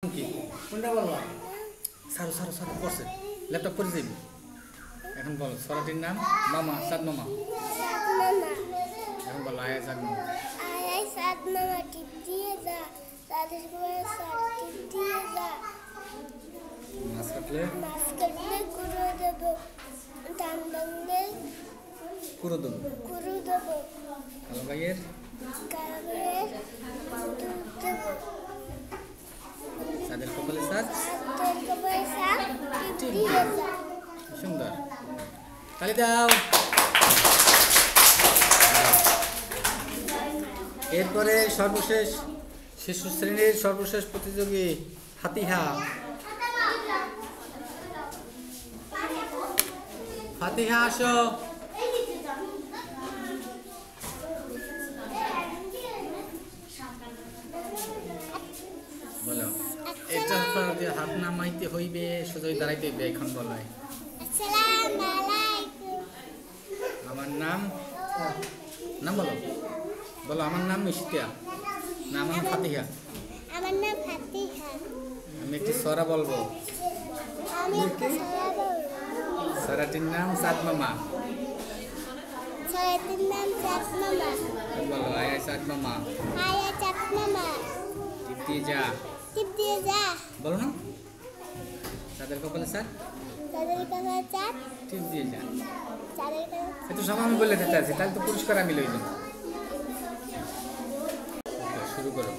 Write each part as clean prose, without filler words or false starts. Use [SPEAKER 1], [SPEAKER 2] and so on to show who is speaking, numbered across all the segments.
[SPEAKER 1] কি কোনটা বলবা? সারো সারো সারো করছে ল্যাপটপ করে যাবি এখন বলো সরাটির নাম মামা সাদ মামা এখন বলো আয়া সাদ মামা
[SPEAKER 2] আয়া সাদ মামা টিপ দিয়ে যা তাদের ঘরে সাদ টিপ দিয়ে যা
[SPEAKER 1] মাছ কাটলে
[SPEAKER 2] গুঁড়ো দেবো ধান ভাঙলে
[SPEAKER 1] পুরো দেবো কালো ভাইয়ের
[SPEAKER 2] দুধ দেবো
[SPEAKER 1] সাদের কপালে সাদ
[SPEAKER 2] টিপ দিয়ে যা
[SPEAKER 1] সুন্দর তালি দাও। এরপরে সর্বশেষ শিশু শ্রেণীর সর্বশেষ প্রতিযোগী ফাতিহা। ফাতিহা আসো। বলো এটা হাত নামাইতে হইবে সোজা দাঁড়াইতে হইবে এখন বলো।
[SPEAKER 2] আসসালামু আলাইকুম।
[SPEAKER 1] আমার নাম বলো বলো আমার নাম মিষ্টিয়া না আমার নাম ফাতিহা।
[SPEAKER 2] আমার নাম ফাতিহা।
[SPEAKER 1] আমি একটি সরা বলবো।
[SPEAKER 2] আমি সরা বলবো।
[SPEAKER 1] সরাটির নাম সাদ মামা।
[SPEAKER 2] সরাটির নাম সাদ মামা।
[SPEAKER 1] বলো আয়া সাদ মামা।
[SPEAKER 2] আয়া সাদ মামা।
[SPEAKER 1] টিপ দিয়ে যা।
[SPEAKER 2] টিপ দিয়ে যা।
[SPEAKER 1] বলো না সাদের কপালে সাদ।
[SPEAKER 2] তাদের কাছে চাপ।
[SPEAKER 1] টিপ দিয়ে যা।
[SPEAKER 2] তাদের কাছে
[SPEAKER 1] এত সময় আমি বলে দিতে আছি তাহলে তো পুরস্কার আমি লই যাব। শুরু করো।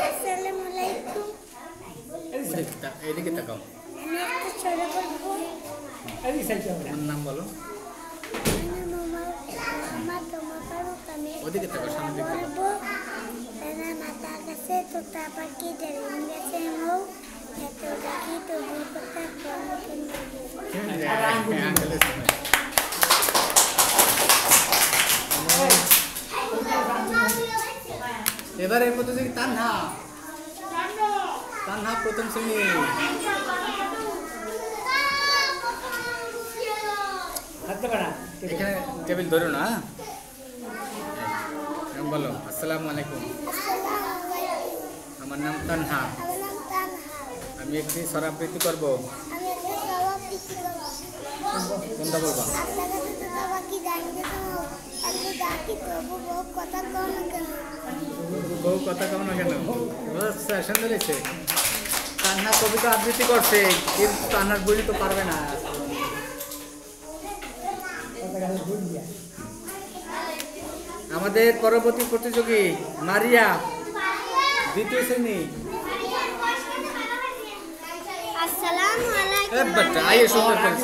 [SPEAKER 2] আসসালামু আলাইকুম।
[SPEAKER 1] এদিকে তাকাও।
[SPEAKER 2] আমি একটা সরা বলবো।
[SPEAKER 1] আমার নাম বলো।
[SPEAKER 2] আমার মামা তোমার আমি
[SPEAKER 1] ওদিকে তাকাও সামনে দিকে তাকাও।
[SPEAKER 2] বলবো তারা মাথা কাছে তোতা পাখি দাঁড়িয়ে গেছে মৌ এত ডাকি তবু কথা
[SPEAKER 1] এবারে প্রতিযোগী তানহা প্রথম শ্রেণী। এখানে টেবিল ধরো না। বলো আসসালামু আলাইকুম। আমার নাম তানহা। আমি একটি সরা আবৃত্তি করবো। কোনটা বলবা? বউ কথা কও না কেন? আচ্ছা সুন্দর হয়েছে। তানহা কবিতা আবৃত্তি করছে কিন্তু তানহার বই তো পারবে না। আমাদের পরবর্তী প্রতিযোগী মারিয়া দ্বিতীয় শ্রেণী।
[SPEAKER 2] আসসালামু আলাইকুম।
[SPEAKER 1] আইয়ে সুন্দর করে